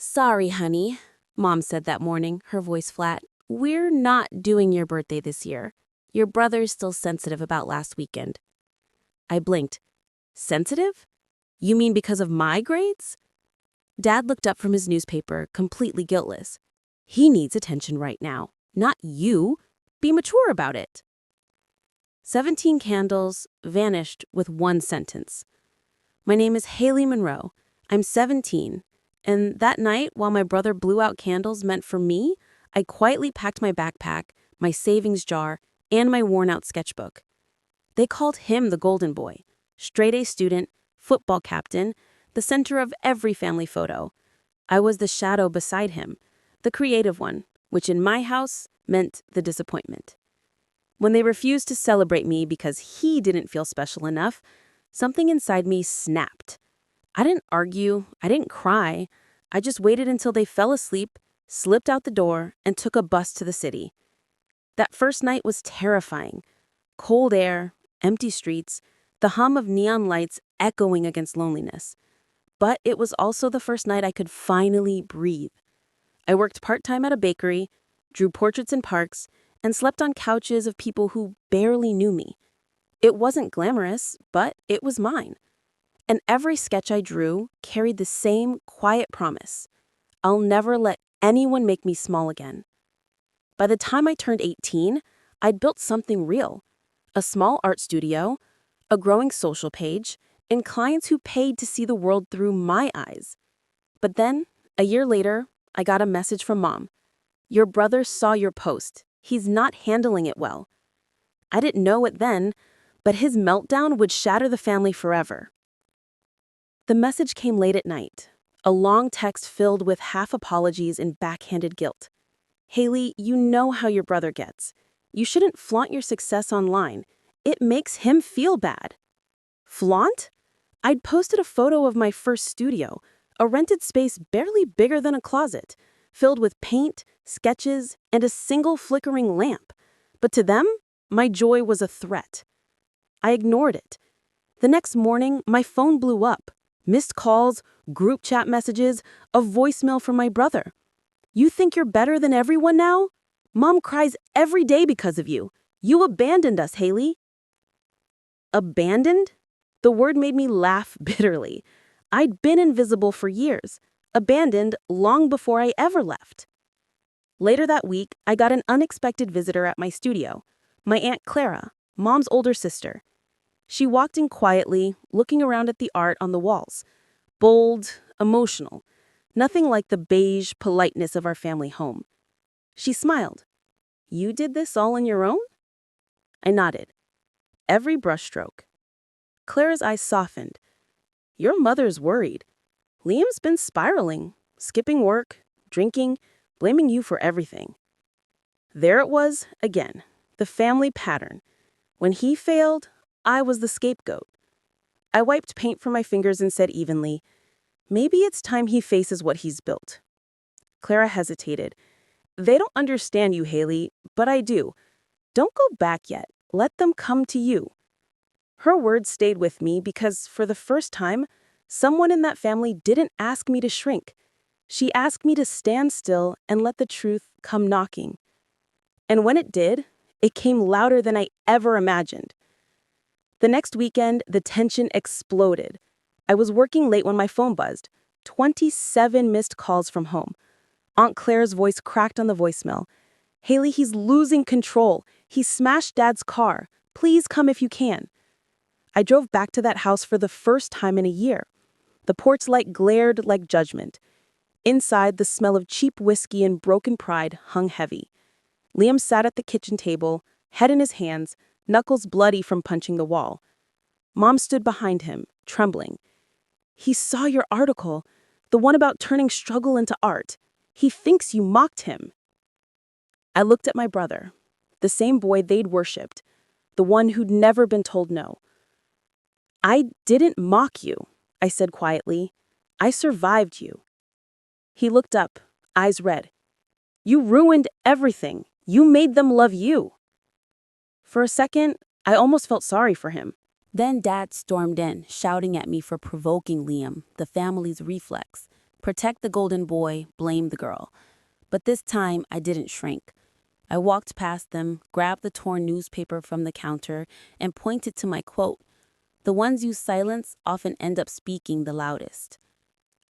Sorry, honey, Mom said that morning, her voice flat. We're not doing your birthday this year. Your brother's still sensitive about last weekend. I blinked. Sensitive? You mean because of my grades? Dad looked up from his newspaper, completely guiltless. He needs attention right now, not you. Be mature about it. 17 candles vanished with one sentence. My name is Haley Monroe. I'm 17. And that night, while my brother blew out candles meant for me, I quietly packed my backpack, my savings jar, and my worn-out sketchbook. They called him the golden boy, straight-A student, football captain, the center of every family photo. I was the shadow beside him, the creative one, which in my house meant the disappointment. When they refused to celebrate me because he didn't feel special enough, something inside me snapped. I didn't argue, I didn't cry. I just waited until they fell asleep, slipped out the door, and took a bus to the city. That first night was terrifying. Cold air, empty streets, the hum of neon lights echoing against loneliness. But it was also the first night I could finally breathe. I worked part-time at a bakery, drew portraits in parks, and slept on couches of people who barely knew me. It wasn't glamorous, but it was mine. And every sketch I drew carried the same quiet promise. I'll never let anyone make me small again. By the time I turned 18, I'd built something real. A small art studio, a growing social page, and clients who paid to see the world through my eyes. But then, a year later, I got a message from Mom. Your brother saw your post. He's not handling it well. I didn't know it then, but his meltdown would shatter the family forever. The message came late at night, a long text filled with half apologies and backhanded guilt. Haley, you know how your brother gets. You shouldn't flaunt your success online. It makes him feel bad. Flaunt? I'd posted a photo of my first studio, a rented space barely bigger than a closet, filled with paint, sketches, and a single flickering lamp. But to them, my joy was a threat. I ignored it. The next morning, my phone blew up. Missed calls, group chat messages, a voicemail from my brother. You think you're better than everyone now? Mom cries every day because of you. You abandoned us, Haley. Abandoned? The word made me laugh bitterly. I'd been invisible for years, abandoned long before I ever left. Later that week, I got an unexpected visitor at my studio, my Aunt Clara, Mom's older sister. She walked in quietly, looking around at the art on the walls. Bold, emotional, nothing like the beige politeness of our family home. She smiled. You did this all on your own? I nodded. Every brushstroke. Clara's eyes softened. Your mother's worried. Liam's been spiraling, skipping work, drinking, blaming you for everything. There it was, again, the family pattern. When he failed, I was the scapegoat. I wiped paint from my fingers and said evenly, maybe it's time he faces what he's built. Clara hesitated. They don't understand you, Haley, but I do. Don't go back yet. Let them come to you. Her words stayed with me because, for the first time, someone in that family didn't ask me to shrink. She asked me to stand still and let the truth come knocking. And when it did, it came louder than I ever imagined. The next weekend, the tension exploded. I was working late when my phone buzzed. 27 missed calls from home. Aunt Claire's voice cracked on the voicemail. Haley, he's losing control. He smashed Dad's car. Please come if you can. I drove back to that house for the first time in a year. The porch light glared like judgment. Inside, the smell of cheap whiskey and broken pride hung heavy. Liam sat at the kitchen table, head in his hands, knuckles bloody from punching the wall. Mom stood behind him, trembling. He saw your article, the one about turning struggle into art. He thinks you mocked him. I looked at my brother, the same boy they'd worshipped, the one who'd never been told no. I didn't mock you, I said quietly. I survived you. He looked up, eyes red. You ruined everything. You made them love you. For a second, I almost felt sorry for him. Then Dad stormed in, shouting at me for provoking Liam, the family's reflex. Protect the golden boy, blame the girl. But this time, I didn't shrink. I walked past them, grabbed the torn newspaper from the counter, and pointed to my quote. The ones you silence often end up speaking the loudest.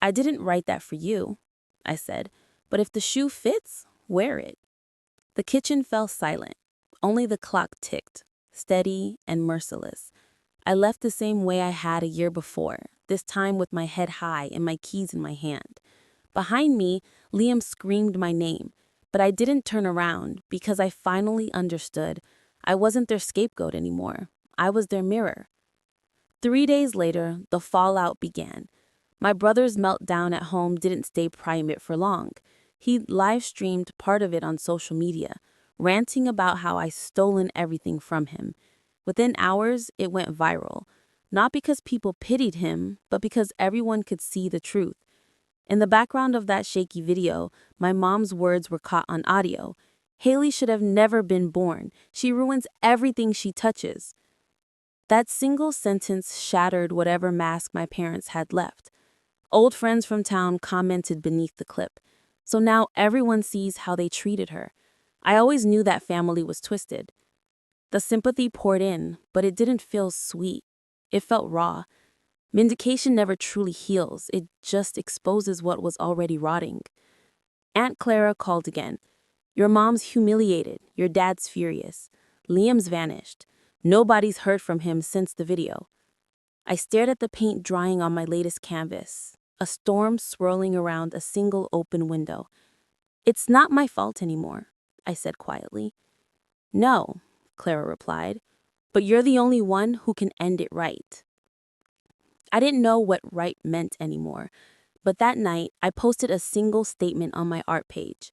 I didn't write that for you, I said, but if the shoe fits, wear it. The kitchen fell silent. Only the clock ticked, steady and merciless. I left the same way I had a year before, this time with my head high and my keys in my hand. Behind me, Liam screamed my name, but I didn't turn around because I finally understood. I wasn't their scapegoat anymore. I was their mirror. 3 days later, the fallout began. My brother's meltdown at home didn't stay private for long. He live-streamed part of it on social media, ranting about how I stolen everything from him. Within hours, it went viral. Not because people pitied him, but because everyone could see the truth. In the background of that shaky video, my mom's words were caught on audio. Haley should have never been born. She ruins everything she touches. That single sentence shattered whatever mask my parents had left. Old friends from town commented beneath the clip. So now everyone sees how they treated her. I always knew that family was twisted. The sympathy poured in, but it didn't feel sweet. It felt raw. Vindication never truly heals. It just exposes what was already rotting. Aunt Clara called again. Your mom's humiliated. Your dad's furious. Liam's vanished. Nobody's heard from him since the video. I stared at the paint drying on my latest canvas, a storm swirling around a single open window. It's not my fault anymore, I said quietly. No, Clara replied, but you're the only one who can end it right. I didn't know what right meant anymore, but that night I posted a single statement on my art page.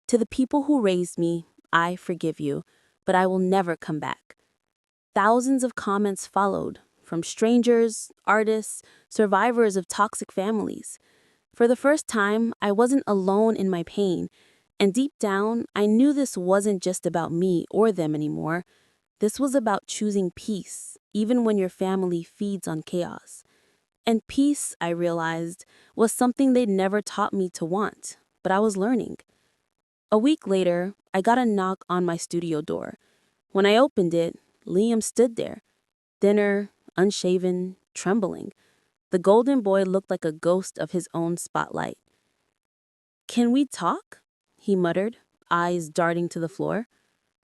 To the people who raised me, I forgive you, but I will never come back. Thousands of comments followed, from strangers, artists, survivors of toxic families. For the first time, I wasn't alone in my pain, and deep down, I knew this wasn't just about me or them anymore. This was about choosing peace, even when your family feeds on chaos. And peace, I realized, was something they'd never taught me to want, but I was learning. A week later, I got a knock on my studio door. When I opened it, Liam stood there, thinner, unshaven, trembling. The golden boy looked like a ghost of his own spotlight. Can we talk? He muttered, eyes darting to the floor.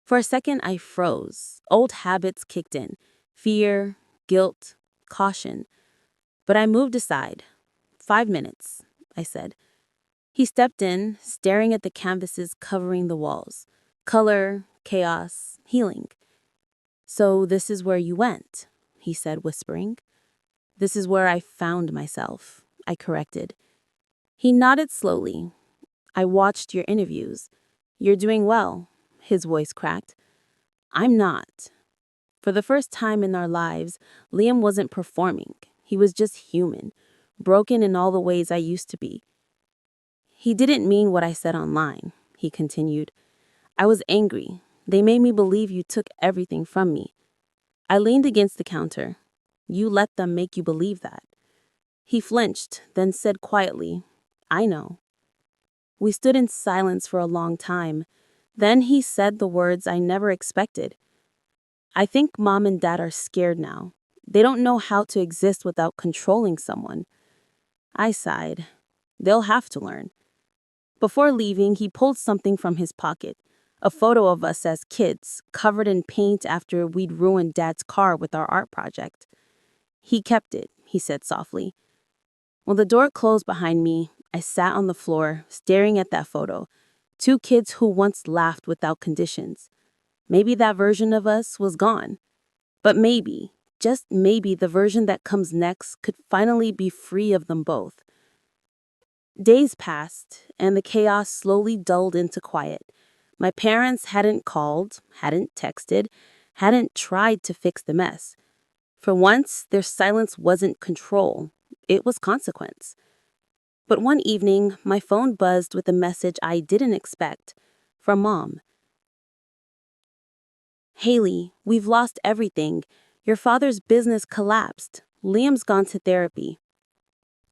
For a second, I froze. Old habits kicked in. Fear, guilt, caution. But I moved aside. 5 minutes, I said. He stepped in, staring at the canvases covering the walls. Color, chaos, healing. So this is where you went, he said, whispering. This is where I found myself, I corrected. He nodded slowly. I watched your interviews. You're doing well, his voice cracked. I'm not. For the first time in our lives, Liam wasn't performing. He was just human, broken in all the ways I used to be. He didn't mean what I said online, he continued. I was angry. They made me believe you took everything from me. I leaned against the counter. You let them make you believe that. He flinched, then said quietly, I know. We stood in silence for a long time. Then he said the words I never expected. I think Mom and Dad are scared now. They don't know how to exist without controlling someone. I sighed. They'll have to learn. Before leaving, he pulled something from his pocket, a photo of us as kids, covered in paint after we'd ruined Dad's car with our art project. He kept it, he said softly. When the door closed behind me, I sat on the floor, staring at that photo. 2 kids who once laughed without conditions. Maybe that version of us was gone. But maybe, just maybe, the version that comes next could finally be free of them both. Days passed, and the chaos slowly dulled into quiet. My parents hadn't called, hadn't texted, hadn't tried to fix the mess. For once, their silence wasn't control, it was consequence. But one evening, my phone buzzed with a message I didn't expect, from Mom. Haley, we've lost everything. Your father's business collapsed. Liam's gone to therapy.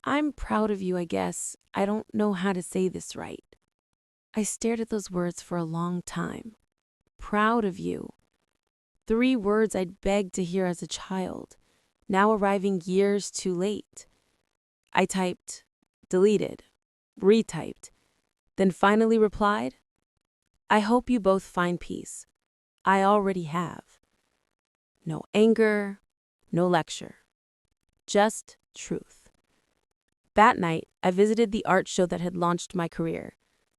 I'm proud of you, I guess. I don't know how to say this right. I stared at those words for a long time. Proud of you. 3 words I'd begged to hear as a child, now arriving years too late. I typed, deleted, retyped, then finally replied, I hope you both find peace. I already have. No anger, no lecture. Just truth. That night, I visited the art show that had launched my career.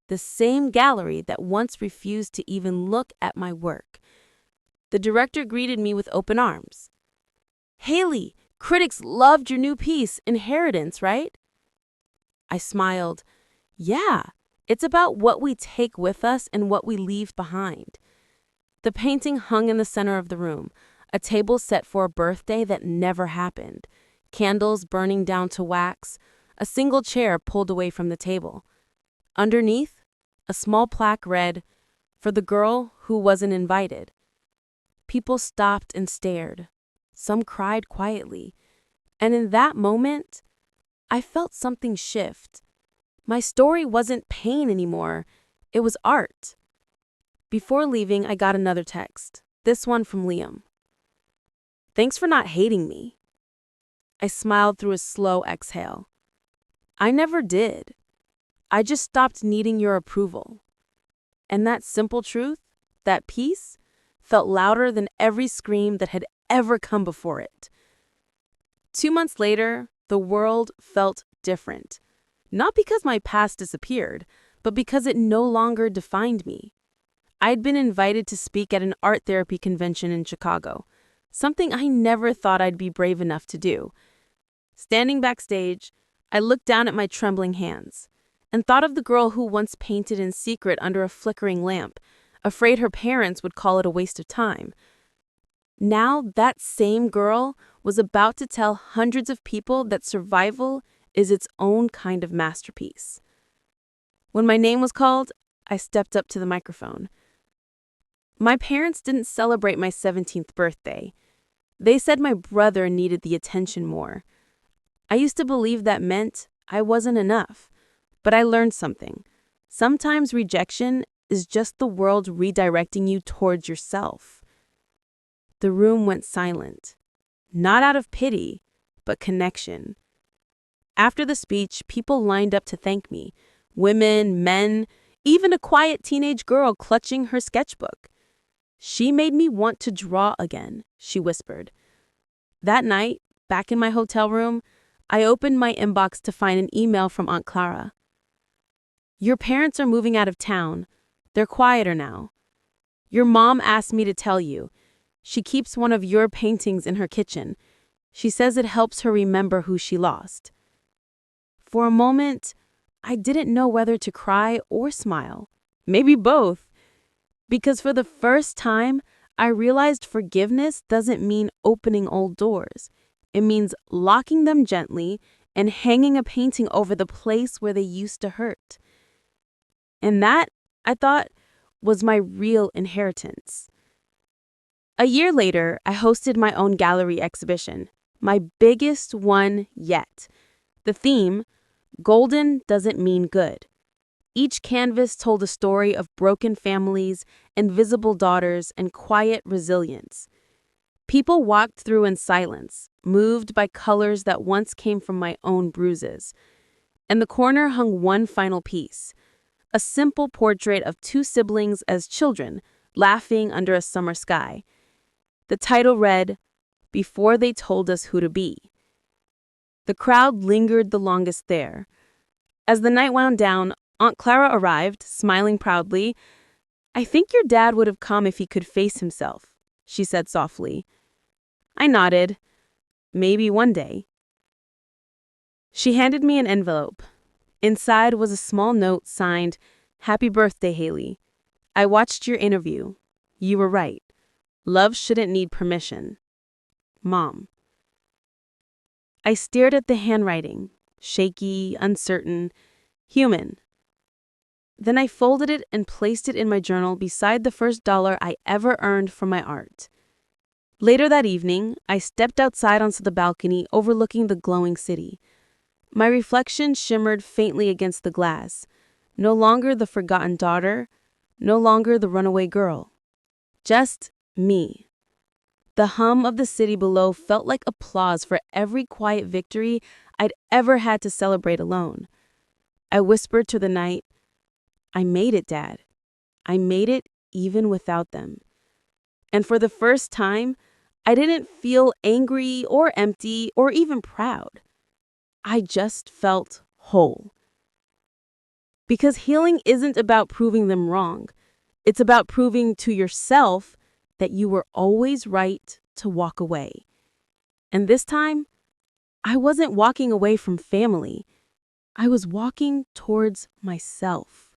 The same gallery that once refused to even look at my work. The director greeted me with open arms. Haley, critics loved your new piece, Inheritance, right? I smiled. Yeah, it's about what we take with us and what we leave behind. The painting hung in the center of the room, a table set for a birthday that never happened, candles burning down to wax, a single chair pulled away from the table. Underneath, a small plaque read, For the girl who wasn't invited. People stopped and stared. Some cried quietly. And in that moment, I felt something shift. My story wasn't pain anymore. It was art. Before leaving, I got another text, this one from Liam. Thanks for not hating me. I smiled through a slow exhale. I never did. I just stopped needing your approval. And that simple truth, that peace, felt louder than every scream that had ever come before it. 2 months later, the world felt different. Not because my past disappeared, but because it no longer defined me. I'd been invited to speak at an art therapy convention in Chicago, something I never thought I'd be brave enough to do. Standing backstage, I looked down at my trembling hands and thought of the girl who once painted in secret under a flickering lamp, afraid her parents would call it a waste of time. Now that same girl was about to tell hundreds of people that survival is its own kind of masterpiece. When my name was called, I stepped up to the microphone. My parents didn't celebrate my 17th birthday. They said my brother needed the attention more. I used to believe that meant I wasn't enough, but I learned something. Sometimes rejection is just the world redirecting you towards yourself. The room went silent, not out of pity, but connection. After the speech, people lined up to thank me. Women, men, even a quiet teenage girl clutching her sketchbook. She made me want to draw again, she whispered. That night, back in my hotel room, I opened my inbox to find an email from Aunt Clara. Your parents are moving out of town. They're quieter now. Your mom asked me to tell you. She keeps one of your paintings in her kitchen. She says it helps her remember who she lost. For a moment, I didn't know whether to cry or smile. Maybe both. Because for the first time, I realized forgiveness doesn't mean opening old doors. It means locking them gently and hanging a painting over the place where they used to hurt. And that, I thought, was my real inheritance. A year later, I hosted my own gallery exhibition, my biggest one yet. The theme, Golden Doesn't Mean Good. Each canvas told a story of broken families, invisible daughters, and quiet resilience. People walked through in silence, moved by colors that once came from my own bruises. In the corner hung one final piece, a simple portrait of 2 siblings as children, laughing under a summer sky. The title read, Before They Told Us Who to Be. The crowd lingered the longest there. As the night wound down, Aunt Clara arrived, smiling proudly. I think your dad would have come if he could face himself, she said softly. I nodded. Maybe one day. She handed me an envelope. Inside was a small note signed, Happy birthday, Haley. I watched your interview. You were right. Love shouldn't need permission. Mom. I stared at the handwriting, shaky, uncertain, human. Then I folded it and placed it in my journal beside the first dollar I ever earned from my art. Later that evening, I stepped outside onto the balcony overlooking the glowing city. My reflection shimmered faintly against the glass. No longer the forgotten daughter, no longer the runaway girl. Just me. The hum of the city below felt like applause for every quiet victory I'd ever had to celebrate alone. I whispered to the night, "I made it, Dad. I made it even without them." And for the first time, I didn't feel angry or empty or even proud. I just felt whole. Because healing isn't about proving them wrong. It's about proving to yourself that you were always right to walk away. And this time, I wasn't walking away from family. I was walking towards myself.